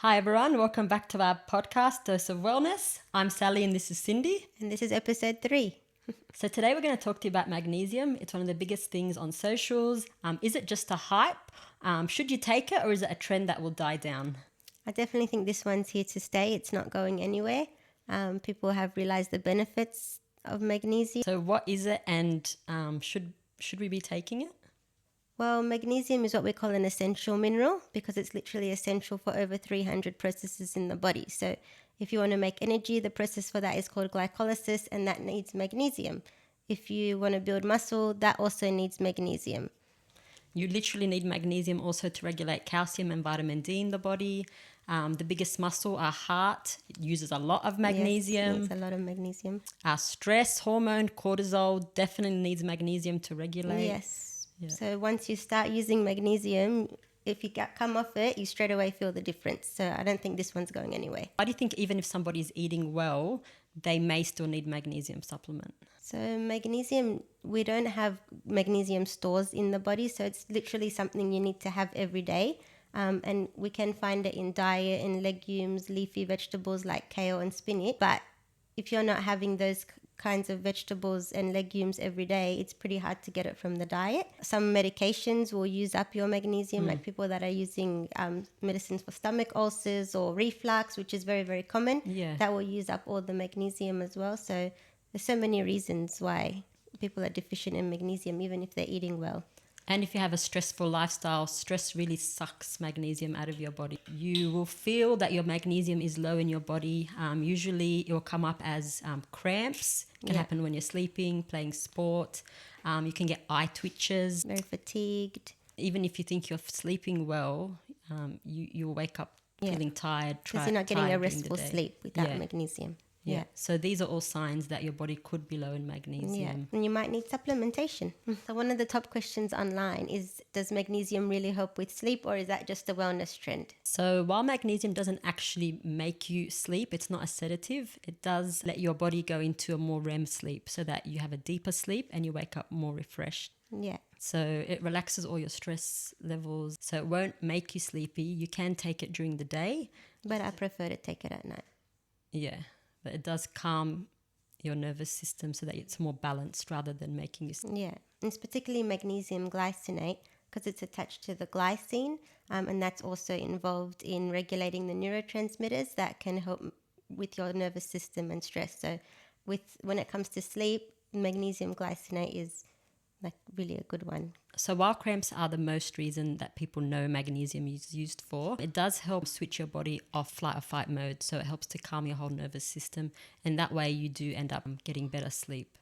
Hi everyone, welcome back to our podcast, Dose of Wellness. I'm Sally and this is Cyndi. And this is episode 3. So today we're going to talk to you about magnesium. It's one of the biggest things on socials. Is it just a hype? Should you take it, or is it a trend that will die down? I definitely think this one's here to stay. It's not going anywhere. People have realized the benefits of magnesium. So what is it, and should we be taking it? Well, magnesium is what we call an essential mineral because it's literally essential for over 300 processes in the body. So if you want to make energy, the process for that is called glycolysis, and that needs magnesium. If you want to build muscle, that also needs magnesium. You literally need magnesium also to regulate calcium and vitamin D in the body. The biggest muscle, our heart, it uses a lot of magnesium. Yes, it needs a lot of magnesium. Our stress hormone, cortisol, definitely needs magnesium to regulate. Yes. Yeah. So once you start using magnesium, if you come off it, you straight away feel the difference. So I don't think this one's going anywhere. Why do you think even if somebody is eating well, they may still need magnesium supplement? So magnesium, we don't have magnesium stores in the body. So it's literally something you need to have every day. And we can find it in diet, in legumes, leafy vegetables like kale and spinach. But if you're not having those kinds of vegetables and legumes every day, it's pretty hard to get it from the diet. Some medications will use up your magnesium, like people that are using medicines for stomach ulcers or reflux, which is very, very common. Yeah. That will use up all the magnesium as well. So there's so many reasons why people are deficient in magnesium, even if they're eating well. And if you have a stressful lifestyle, stress really sucks magnesium out of your body. You will feel that your magnesium is low in your body. Usually it will come up as cramps. It can happen when you're sleeping, playing sport. You can get eye twitches. Very fatigued. Even if you think you're sleeping well, you'll wake up feeling tired. Because you're not getting a restful sleep without magnesium. Yeah. So these are all signs that your body could be low in magnesium. Yeah, and you might need supplementation. So one of the top questions online is, does magnesium really help with sleep, or is that just a wellness trend? So while magnesium doesn't actually make you sleep, it's not a sedative, it does let your body go into a more REM sleep so that you have a deeper sleep and you wake up more refreshed. Yeah. So it relaxes all your stress levels. So it won't make you sleepy. You can take it during the day. But I prefer to take it at night. Yeah. But it does calm your nervous system so that it's more balanced rather than making you sleep. Yeah, it's particularly magnesium glycinate because it's attached to the glycine, and that's also involved in regulating the neurotransmitters that can help with your nervous system and stress. So when it comes to sleep, magnesium glycinate is like really a good one. So while cramps are the most reason that people know magnesium is used for, it does help switch your body off flight or fight mode. So it helps to calm your whole nervous system, and that way you do end up getting better sleep.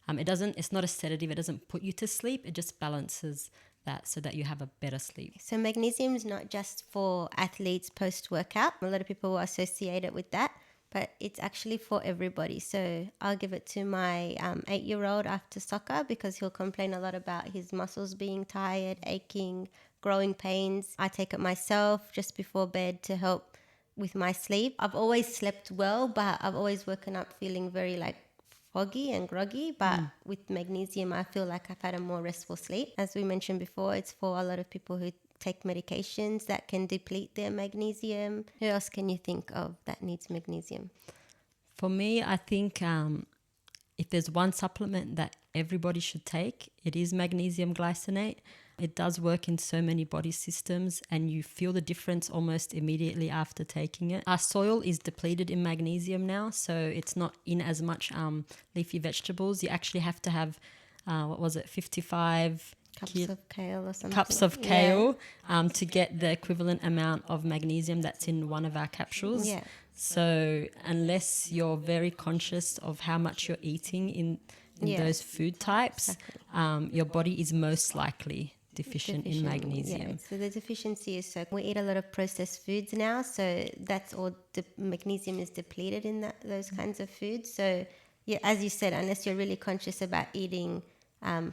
It's not a sedative, it doesn't put you to sleep, it just balances that so that you have a better sleep. So magnesium is not just for athletes post-workout. A lot of people will associate it with that, but it's actually for everybody. So I'll give it to my 8-year-old after soccer because he'll complain a lot about his muscles being tired, aching, growing pains. I take it myself just before bed to help with my sleep. I've always slept well, but I've always woken up feeling very foggy and groggy, but with magnesium I feel like I've had a more restful sleep. As we mentioned before, it's for a lot of people who take medications that can deplete their magnesium. Who else can you think of that needs magnesium? For me, I think if there's one supplement that everybody should take, it is magnesium glycinate. It does work in so many body systems and you feel the difference almost immediately after taking it. Our soil is depleted in magnesium now, so it's not in as much leafy vegetables. You actually have to have, 55 Cups of kale or something. Cups of kale to get the equivalent amount of magnesium that's in one of our capsules. Yeah. So unless you're very conscious of how much you're eating in those food types, your body is most likely deficient in magnesium. Yeah. So the deficiency is, so we eat a lot of processed foods now, so that's all magnesium is depleted in those kinds of foods. So yeah, as you said, unless you're really conscious about eating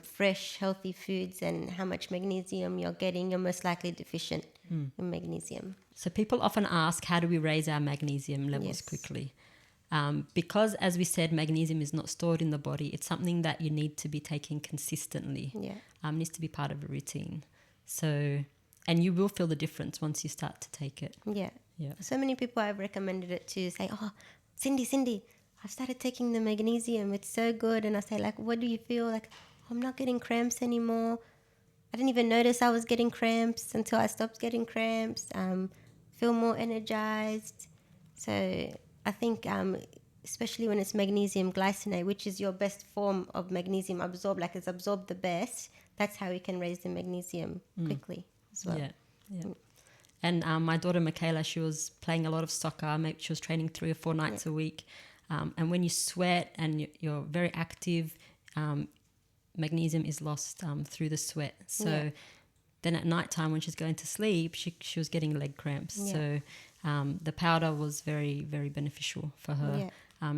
fresh, healthy foods and how much magnesium you're getting, you're most likely deficient in magnesium. So people often ask, how do we raise our magnesium levels quickly? Because, as we said, magnesium is not stored in the body. It's something that you need to be taking consistently. Yeah. Needs to be part of a routine. So, and you will feel the difference once you start to take it. Yeah. Yeah. So many people I've recommended it to say, oh, Cindy, I've started taking the magnesium. It's so good. And I say, like, what do you feel? Like, I'm not getting cramps anymore. I didn't even notice I was getting cramps until I stopped getting cramps. Feel more energized. So I think especially when it's magnesium glycinate, which is your best form of magnesium absorbed, like it's absorbed the best, that's how we can raise the magnesium quickly as well. Yeah. And my daughter Michaela, she was playing a lot of soccer. Maybe she was training 3 or 4 nights a week. And when you sweat and you're very active, magnesium is lost through the sweat. So then at night time when she's going to sleep, she was getting leg cramps. So the powder was very, very beneficial for her.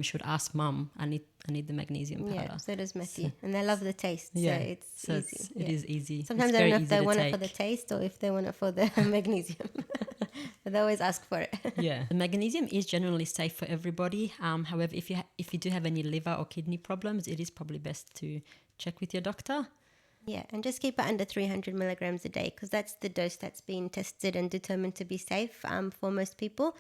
She would ask Mum, I need the magnesium powder. Yeah, so does Matthew. And they love the taste. Yeah. So it's So easy. it is easy. Sometimes it's I don't very know if easy they to want it take. for the taste or if they want it for the magnesium. But they always ask for it. Yeah. The magnesium is generally safe for everybody. However, if you do have any liver or kidney problems, it is probably best to check with your doctor. Yeah, and just keep it under 300 milligrams a day because that's the dose that's been tested and determined to be safe for most people.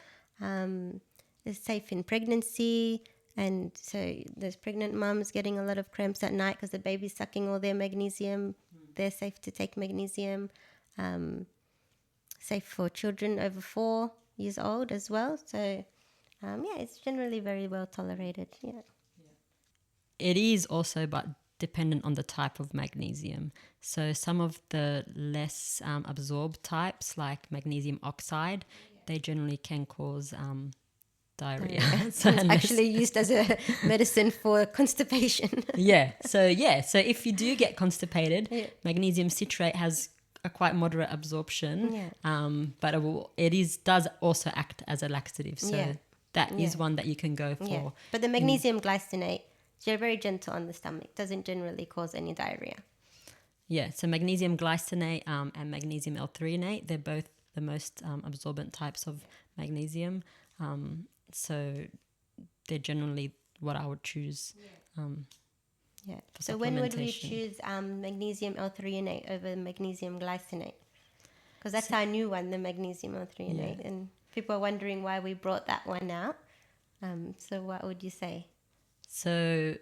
It's safe in pregnancy, and so there's pregnant mums getting a lot of cramps at night because the baby's sucking all their magnesium. They're safe to take magnesium. Safe for children over 4 years old as well. So, it's generally very well tolerated. Yeah. It is also but dependent on the type of magnesium. So some of the less absorbed types like magnesium oxide, they generally can cause diarrhea. So it's actually used as a medicine for constipation. So if you do get constipated, magnesium citrate has a quite moderate absorption, but does also act as a laxative. So that is one that you can go for. Yeah. But the magnesium glycinate, they're very gentle on the stomach. Doesn't generally cause any diarrhea. Yeah, so magnesium glycinate and magnesium L-threonate, they're both the most absorbent types of magnesium. So they're generally what I would choose. So when would we choose magnesium L-threonate over magnesium glycinate? Because that's our new one, the magnesium L-threonate. And people are wondering why we brought that one out. So what would you say? So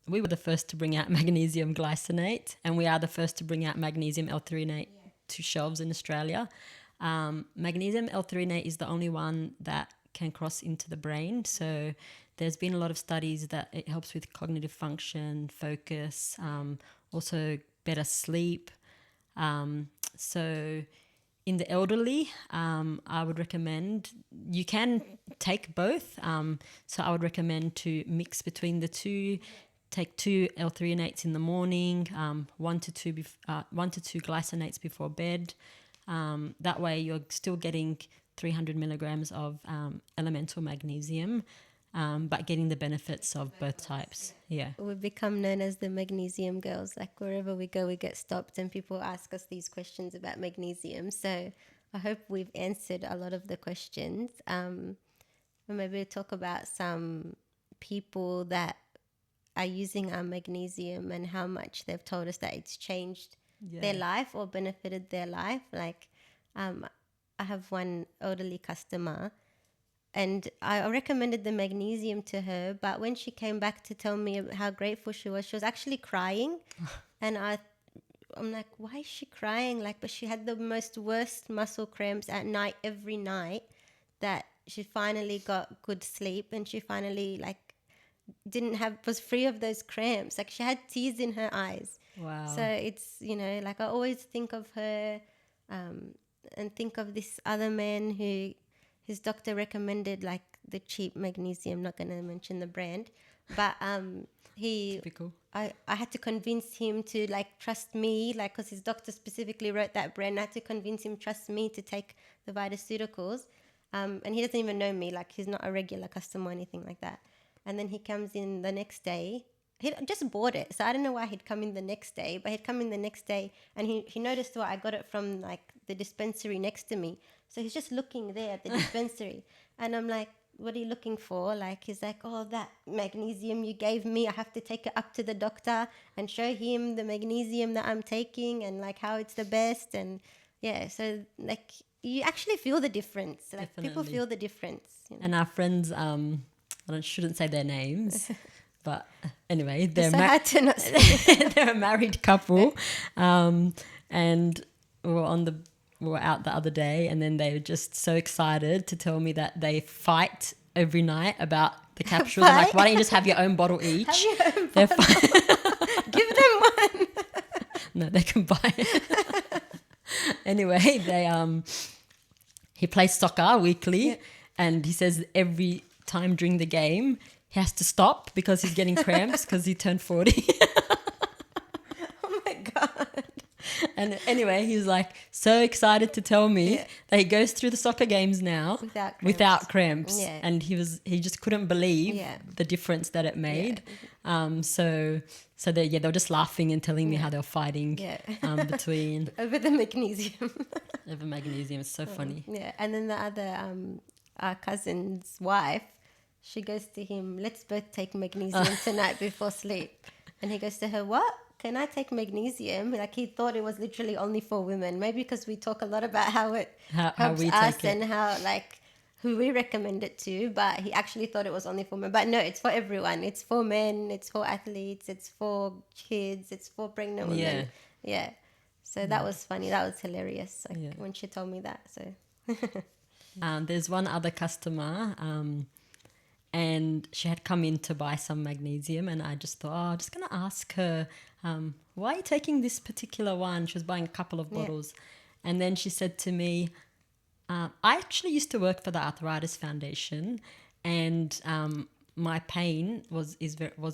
we were the first to bring out magnesium glycinate, and we are the first to bring out magnesium L-threonate to shelves in Australia. Magnesium L-threonate is the only one that can cross into the brain. So there's been a lot of studies that it helps with cognitive function, focus, also better sleep. So in the elderly, I would recommend, you can take both. So I would recommend to mix between the two. Take 2 L-threonates in the morning, 1 to 2 glycinates before bed. That way you're still getting 300 milligrams of elemental magnesium, but getting the benefits of both types. Yeah. We've become known as the magnesium girls. Like wherever we go, we get stopped and people ask us these questions about magnesium. So I hope we've answered a lot of the questions. And maybe we'll talk about some people that are using our magnesium and how much they've told us that it's changed their life or benefited their life. Like I have one elderly customer and I recommended the magnesium to her, but when she came back to tell me how grateful she was actually crying. And I'm like, why is she crying? Like, but she had the worst muscle cramps at night every night that she finally got good sleep and she finally was free of those cramps. Like she had tears in her eyes. Wow. So it's, like I always think of her and think of this other man who his doctor recommended like the cheap magnesium, not going to mention the brand, but Typical. I had to convince him to trust me, because his doctor specifically wrote that brand. I had to convince him trust me to take the Vitaceuticals, and he doesn't even know me, he's not a regular customer or anything like that. And then he comes in the next day. He just bought it, so I don't know why he'd come in the next day, but he'd come in the next day and he noticed I got it from the dispensary next to me. So he's just looking there at the dispensary and I'm like, what are you looking for? He's like, oh, that magnesium you gave me, I have to take it up to the doctor and show him the magnesium that I'm taking and how it's the best. And yeah, so you actually feel the difference. Like people Definitely. feel the difference. You know? And our friends, shouldn't say their names, but anyway, It's so hard to not they're a married couple, and we were out the other day, and then they were just so excited to tell me that they fight every night about the capsules. I'm like, why don't you just have your own bottle each? Have your own They're bottle. Give them one. No, they can buy it. Anyway, he plays soccer weekly, Yeah. and he says every time during the game he has to stop because he's getting cramps because he turned 40. Oh my God. And anyway, he was like so excited to tell me Yeah. that he goes through the soccer games now Without cramps. Yeah. And he just couldn't believe Yeah. the difference that it made. So they were just laughing and telling me how they were fighting Yeah. between Over the magnesium. over magnesium. It's so funny. Yeah. And then the other, our cousin's wife, she goes to him, let's both take magnesium tonight before sleep. And he goes to her, what? Can I take magnesium? Like he thought it was literally only for women. Maybe because we talk a lot about how it How helps we us take it. and how like who we recommend it to. But he actually thought it was only for men. But no, it's for everyone. It's for men. It's for athletes. It's for kids. It's for pregnant women. Yeah. So that was funny. That was hilarious. Like when she told me that. So. There's one other customer, and she had come in to buy some magnesium, and I just thought, I'm just going to ask her, why are you taking this particular one? She was buying a couple of bottles. And then she said to me, I actually used to work for the Arthritis Foundation, and my pain was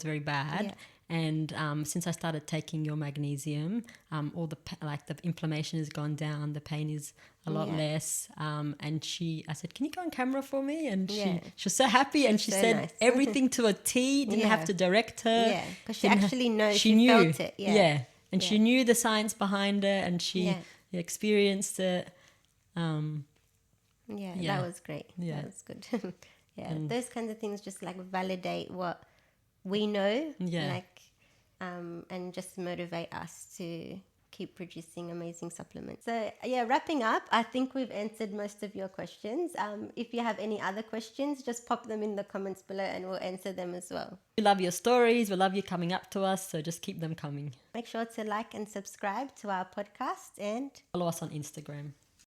very bad. Yeah. And since I started taking your magnesium, all the inflammation has gone down, the pain is a lot less. And I said, can you go on camera for me? And she was so happy, and she So said nice. everything to a T. Didn't have to direct her. Yeah, because she Didn't actually knows. She knew. Felt it. Yeah. And she knew the science behind it, and she experienced it. That was great. Yeah. That was good. Those kinds of things just like validate what we know. Like, and just motivate us to keep producing amazing supplements. So wrapping up, I think we've answered most of your questions. If you have any other questions, just pop them in the comments below and we'll answer them as well. We love your stories. We love you coming up to us. So just keep them coming. Make sure to like and subscribe to our podcast and Follow us on Instagram.